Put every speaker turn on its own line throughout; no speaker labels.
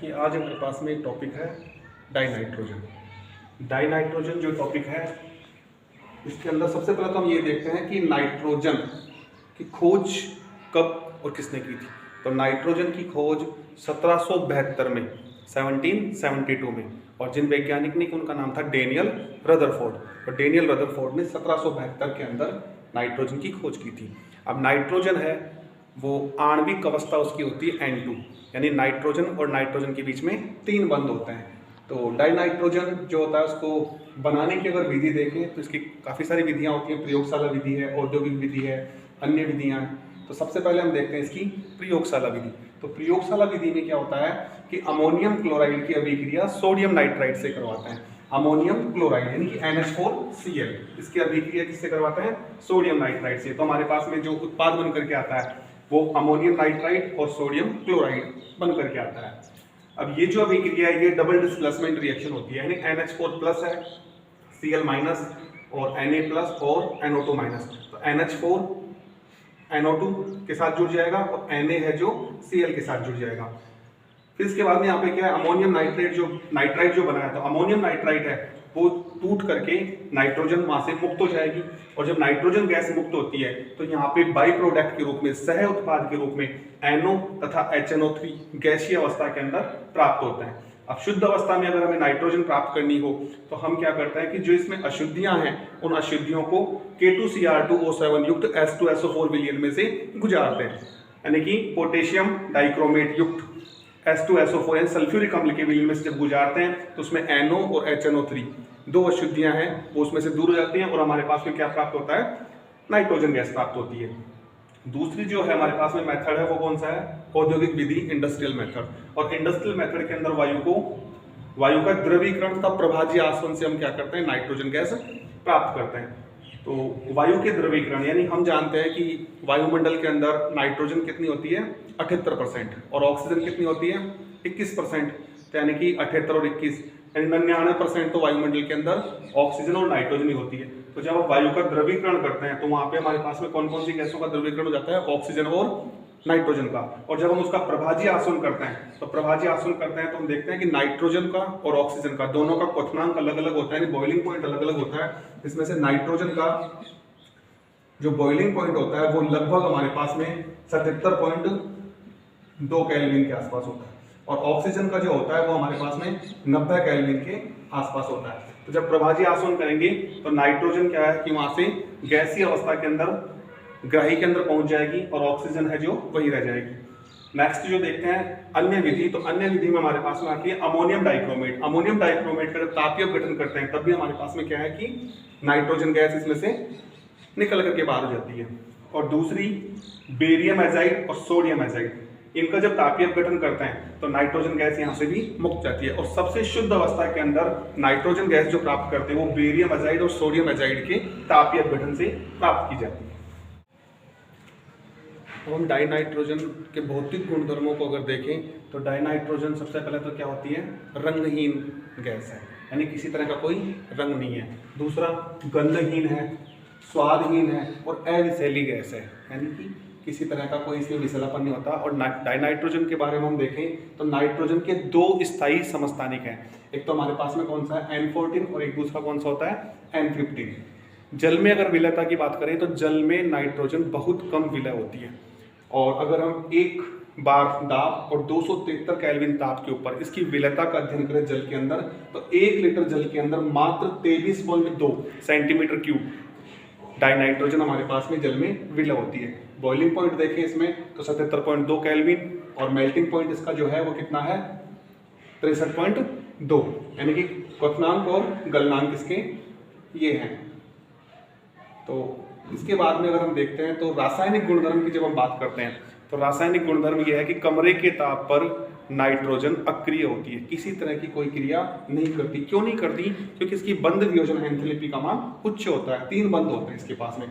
देखिए आज हमारे पास में एक टॉपिक है डाइनाइट्रोजन। डाइनाइट्रोजन जो टॉपिक है इसके अंदर सबसे पहले तो हम ये देखते हैं कि नाइट्रोजन की खोज कब और किसने की थी। तो नाइट्रोजन की खोज 1772 में 1772 में, और जिन वैज्ञानिक ने उनका नाम था डेनियल रदरफोर्ड। और डेनियल रदरफोर्ड ने 1772 के अंदर नाइट्रोजन की खोज की थी। अब नाइट्रोजन है वो आणविक अवस्था उसकी होती है N2, यानी नाइट्रोजन और नाइट्रोजन के बीच में 3 बंध होते हैं। तो डाइनाइट्रोजन जो होता है उसको बनाने की अगर विधि देखें तो इसकी काफ़ी सारी विधियां होती हैं। प्रयोगशाला विधि है, औद्योगिक विधि है, अन्य विधियां हैं। तो सबसे पहले हम देखते हैं इसकी प्रयोगशाला विधि। तो प्रयोगशाला विधि में क्या होता है कि अमोनियम क्लोराइड की अभिक्रिया सोडियम नाइट्राइड से करवाते हैं। अमोनियम क्लोराइड यानी कि NH4Cl, इसकी अभिक्रिया किससे करवाते हैं? सोडियम नाइट्राइड से। तो हमारे पास में जो उत्पाद बन करके आता है वो अमोनियम नाइट्राइड और सोडियम क्लोराइड बन करके आता है। अब ये जो अभिक्रिया है ये डबल डिस्प्लेसमेंट रिएक्शन होती है, यानी NH4 प्लस है, Cl माइनस और Na प्लस और NO2 माइनस। तो NH4 NO2 के साथ जुड़ जाएगा और Na है जो Cl के साथ जुड़ जाएगा। फिर इसके बाद में यहाँ पे क्या है, अमोनियम नाइट्राइड जो बनाया, तो अमोनियम नाइट्राइड है वो टूट करके नाइट्रोजन वहां से मुक्त हो जाएगी। और जब नाइट्रोजन गैस मुक्त होती है तो यहाँ पे बाई प्रोडक्ट के रूप में, सह उत्पाद के रूप में NO तथा HNO3 गैसीय अवस्था के अंदर प्राप्त होता है। अब शुद्ध अवस्था में अगर हमें नाइट्रोजन प्राप्त करनी हो तो हम क्या करते हैं कि जो इसमें अशुद्धियां हैं उन अशुद्धियों को K2Cr2O7 युक्त H2SO4 विलयन में से गुजारते हैं, यानी कि पोटेशियम डाइक्रोमेट युक्त H2SO4 यानी सल्फ्यूरिक अम्ल के विलयन में से जब गुजारते हैं तो उसमें NO और HNO3 दो अशुद्धियां हैं वो उसमें से दूर हो जाती हैं और हमारे पास में क्या प्राप्त होता है? नाइट्रोजन गैस प्राप्त होती है। दूसरी जो है हमारे पास में मेथड है वो कौन सा है? औद्योगिक विधि, इंडस्ट्रियल मेथड। और इंडस्ट्रियल मेथड के अंदर वायु का द्रवीकरण तथा प्रभाजी आसवन से हम क्या करते हैं? नाइट्रोजन गैस प्राप्त करते हैं। तो वायु के द्रवीकरण यानी हम जानते हैं कि वायुमंडल के अंदर नाइट्रोजन कितनी होती है? 78% और ऑक्सीजन कितनी होती है? 21%। यानी कि 78 और 21 यानी 99% तो वायुमंडल के अंदर ऑक्सीजन और नाइट्रोजन ही होती है। तो जब आप वायु का द्रवीकरण करते हैं तो वहां पे हमारे पास में कौन कौन सी गैसों का द्रवीकरण हो जाता है? ऑक्सीजन और नाइट्रोजन का। और जब हम उसका प्रभाजी आसवन करते हैं तो प्रभाजी आसवन करते हैं तो हम देखते हैं कि नाइट्रोजन का और ऑक्सीजन का दोनों का क्वथनांक अलग अलग होता है, बॉइलिंग पॉइंट अलग अलग होता है। इसमें से नाइट्रोजन का जो बॉइलिंग पॉइंट होता है वो लगभग हमारे पास में 77.2 केल्विन के आसपास होता है और ऑक्सीजन का जो होता है वो हमारे पास में 90 केल्विन के आसपास होता है। तो जब प्रभाजी आसवन करेंगे तो नाइट्रोजन क्या है कि वहां से गैसीय अवस्था के अंदर ग्राही के अंदर पहुंच जाएगी और ऑक्सीजन है जो वही रह जाएगी। नेक्स्ट जो देखते हैं अन्य विधि, तो अन्य विधि में हमारे पास में आती है अमोनियम डाइक्रोमेट। अमोनियम डाइक्रोमेट का जब तापीय अपघटन करते हैं तब भी हमारे पास में क्या है कि नाइट्रोजन गैस इसमें से निकल करके बाहर हो जाती है। और दूसरी बेरियम एजाइड और सोडियम एजाइड, इनका जब तापीय अपघटन करते हैं तो नाइट्रोजन गैस यहाँ से भी मुक्त जाती है। और सबसे शुद्ध अवस्था के अंदर नाइट्रोजन गैस जो प्राप्त करते हैं वो बेरियम एजाइड और सोडियम एजाइड के तापीय अपघटन से प्राप्त की जाती है। तो हम डाइनाइट्रोजन के भौतिक गुणधर्मों को अगर देखें तो डाइनाइट्रोजन सबसे पहले तो क्या होती है? रंगहीन गैस है, यानी किसी तरह का कोई रंग नहीं है। दूसरा गंधहीन है, स्वादहीन है और अविषैली गैस है, यानी कि किसी तरह का कोई इसमें विषैलापन नहीं होता। और डाइनाइट्रोजन के बारे में हम देखें तो नाइट्रोजन के 2 स्थायी समस्थानिक हैं। एक तो हमारे पास में कौन सा है? N14 और एक दूसरा कौन सा होता है? N15। जल में अगर विलयता की बात करें तो जल में नाइट्रोजन बहुत कम विलय होती है। और अगर हम एक बार दाब और 273 केल्विन ताप के ऊपर इसकी विलयता का अध्ययन करें जल के अंदर तो 1 लीटर जल के अंदर मात्र 23.2 सेंटीमीटर क्यूब डाइनाइट्रोजन हमारे पास में जल में विलय होती है। बॉइलिंग पॉइंट देखें इसमें तो 77.2 केल्विन और मेल्टिंग पॉइंट इसका जो है वो कितना है? 63.2, यानी कि क्वथनांक और गलनांक इसके ये हैं। तो इसके बाद में अगर हम देखते हैं तो रासायनिक गुणधर्म की जब हम बात करते हैं तो रासायनिक गुणधर्म यह है कि कमरे के ताप पर नाइट्रोजन अक्रिय होती है, किसी तरह की कोई क्रिया नहीं करती। क्यों नहीं करती? क्योंकि इसकी बंध वियोजन एंथैल्पी का मान उच्च होता है, 3 बंध होते हैं इसके पास में।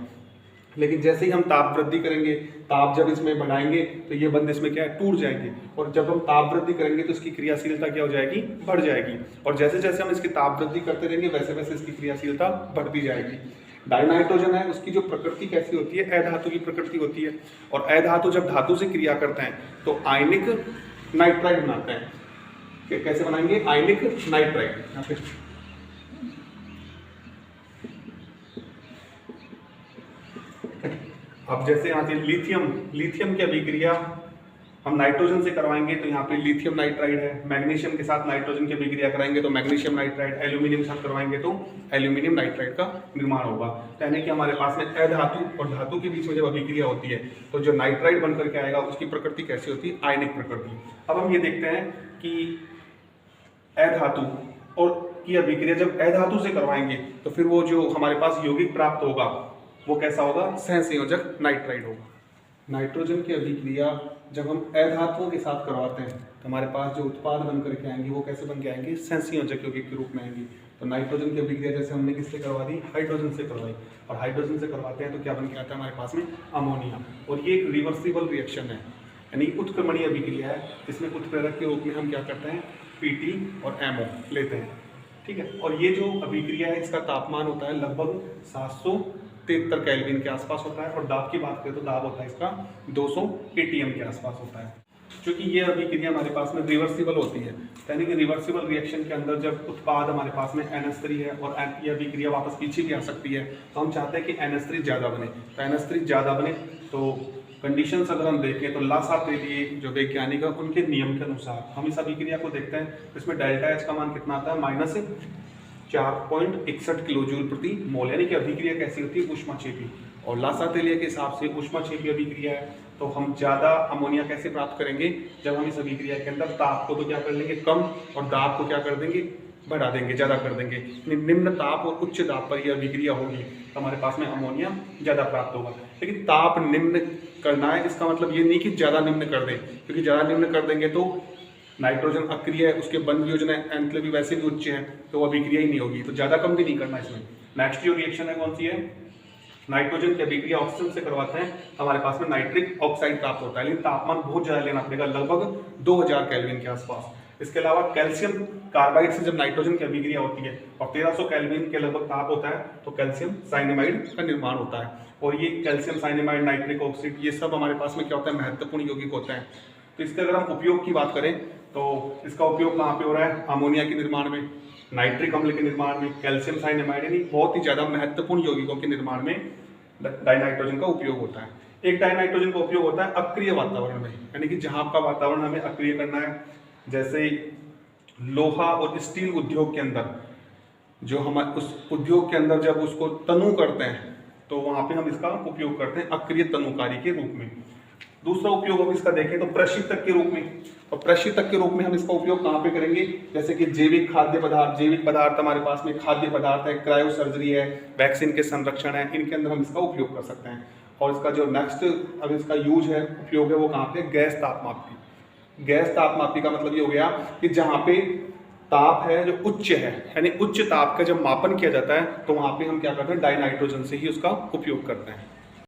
लेकिन जैसे ही हम ताप वृद्धि करेंगे, ताप जब इसमें बढ़ाएंगे तो ये बंध इसमें क्या है? टूट जाएंगे। और जब हम ताप वृद्धि करेंगे तो इसकी क्रियाशीलता क्या हो जाएगी? बढ़ जाएगी। और जैसे जैसे हम इसकी ताप वृद्धि करते रहेंगे वैसे वैसे इसकी क्रियाशीलता बढ़ती जाएगी। डाइनाइट्रोजन है उसकी जो प्रकृति कैसी होती है? अधातु की प्रकृति होती है। और अधातु जब धातु से क्रिया करते हैं तो आयनिक नाइट्राइड बनाते हैं। कैसे बनाएंगे, आयनिक नाइट्राइड। यहाँ पे अब जैसे यहाँ से लिथियम की अभिक्रिया हम नाइट्रोजन से करवाएंगे तो यहाँ पे लिथियम नाइट्राइड है, मैग्नीशियम के साथ नाइट्रोजन की अभिक्रिया कराएंगे तो मैग्नीशियम नाइट्राइड, एल्यूमिनियम के साथ करवाएंगे तो एल्यूमिनियम नाइट्राइड का निर्माण होगा। तो यानी कि हमारे पास में अधातु और धातु के बीच में जब अभिक्रिया होती है तो जो नाइट्राइड बनकर के आएगा उसकी प्रकृति कैसी होती है, आयनिक प्रकृति। अब हम ये देखते हैं कि अधातु और की अभिक्रिया जब अधातु से करवाएंगे तो फिर वो जो हमारे पास यौगिक प्राप्त होगा वो कैसा होगा, सहसंयोजक नाइट्राइड होगा। नाइट्रोजन की अभिक्रिया जब हम अधातुओं के साथ करवाते हैं तो हमारे पास जो उत्पाद बन करके आएंगे वो कैसे बन के आएंगे, सहसंयोजक यौगिक के रूप में आएंगे। तो नाइट्रोजन की अभिक्रिया जैसे हमने किससे करवा दी, हाइड्रोजन से करवाई, और हाइड्रोजन से करवाते हैं तो क्या बन के आता है हमारे पास में, अमोनिया। और ये एक रिवर्सिबल रिएक्शन है, यानी उत्क्रमणीय अभिक्रिया है, जिसमें उत्प्रेरक के रूप में हम क्या करते हैं, पीटी और एमओ लेते हैं, ठीक है। और ये जो अभिक्रिया है इसका तापमान होता है लगभग 773 केल्विन के आसपास होता है, और दाब की बात करें तो दाब होता है इसका 200 एटीएम के आसपास होता है। क्योंकि ये अभिक्रिया हमारे पास में रिवर्सिबल होती है, यानी कि रिवर्सिबल रिएक्शन के अंदर जब उत्पाद हमारे पास में NH3 है और ये अभिक्रिया वापस पीछे भी आ सकती है, तो हम चाहते हैं कि NH3 ज़्यादा बने। तो NH3 ज़्यादा बने तो कंडीशंस अगर हम देखें तो लासा तेलीय जो वैज्ञानिक है उनके नियम के अनुसार हम इस अभिक्रिया को देखते हैं, इसमें डेल्टा H का मान कितना आता है, -4.61 किलो जूल प्रति मोल, यानी कि अभिक्रिया कैसी होती है, ऊष्माक्षेपी। और लासा तेलीय के हिसाब से ऊष्माक्षेपी अभिक्रिया है, तो हम ज़्यादा अमोनिया कैसे प्राप्त करेंगे, जब हम इस अभिक्रिया के अंदर ताप को तो क्या कर लेंगे कम, और दाब को क्या कर देंगे, बढ़ा देंगे, ज़्यादा कर देंगे। निम्न ताप और उच्च दाब पर यह अभिक्रिया होगी तो हमारे पास में अमोनिया ज़्यादा प्राप्त होगा। लेकिन ताप निम्न करना है, इसका मतलब ये नहीं कि ज़्यादा निम्न कर दें, क्योंकि ज़्यादा निम्न कर देंगे तो नाइट्रोजन अक्रिय है, उसके बंध योजना एंथैल्पी वैसे भी उच्च है तो वो अभिक्रिया ही नहीं होगी, तो ज़्यादा कम भी नहीं करना इसमें। नेक्स्ट जो रिएक्शन है कौन सी है, नाइट्रोजन की अभिक्रिया ऑक्सीजन से करवाते हैं, हमारे पास में नाइट्रिक ऑक्साइड प्राप्त होता है, लेकिन तापमान बहुत ज़्यादा लेना पड़ेगा, लगभग 2000 केल्विन के आसपास। इसके अलावा कैल्शियम कार्बाइड से जब नाइट्रोजन की अभिक्रिया होती है और 1300 केल्विन के लगभग ताप होता है तो कैल्शियम साइनेमाइड का निर्माण होता है। और ये कैल्शियम साइनेमाइड, नाइट्रिक ऑक्साइड, ये सब हमारे पास में क्या होता है, महत्वपूर्ण यौगिक होते हैं। तो इसके अगर हम उपयोग की बात करें तो इसका उपयोग कहाँ पे हो रहा है, अमोनिया के निर्माण में, नाइट्रिक अम्ल के निर्माण में, कैल्शियम साइनेमाइड यानी बहुत ही ज़्यादा महत्वपूर्ण यौगिकों के निर्माण में डाइनाइट्रोजन का उपयोग होता है। एक डाइनाइट्रोजन का उपयोग होता है अक्रिय वातावरण में, यानी कि जहाँ आपका वातावरण हमें अक्रिय करना है, जैसे लोहा और स्टील उद्योग के अंदर, जो हम उस उद्योग के अंदर जब उसको तनु करते हैं तो वहाँ पे हम इसका उपयोग करते हैं अक्रिय तनुकारी के रूप में। दूसरा उपयोग हम इसका देखें तो प्रशीतक के रूप में, और प्रशीतक के रूप में हम इसका उपयोग कहाँ पे करेंगे, जैसे कि जैविक खाद्य पदार्थ, जैविक पदार्थ हमारे पास में खाद्य पदार्थ है, क्रायो सर्जरी है, वैक्सीन के संरक्षण है, इनके अंदर हम इसका उपयोग कर सकते हैं। और इसका जो नेक्स्ट अब इसका यूज है, उपयोग है, वो कहाँ पे, गैस तापमापी। गैस तापमापी का मतलब ये हो गया कि जहाँ पे ताप है जो उच्च है, यानी उच्च ताप का जब मापन किया जाता है तो वहाँ पे हम क्या करते हैं, डाइनाइट्रोजन से ही उसका उपयोग करते हैं।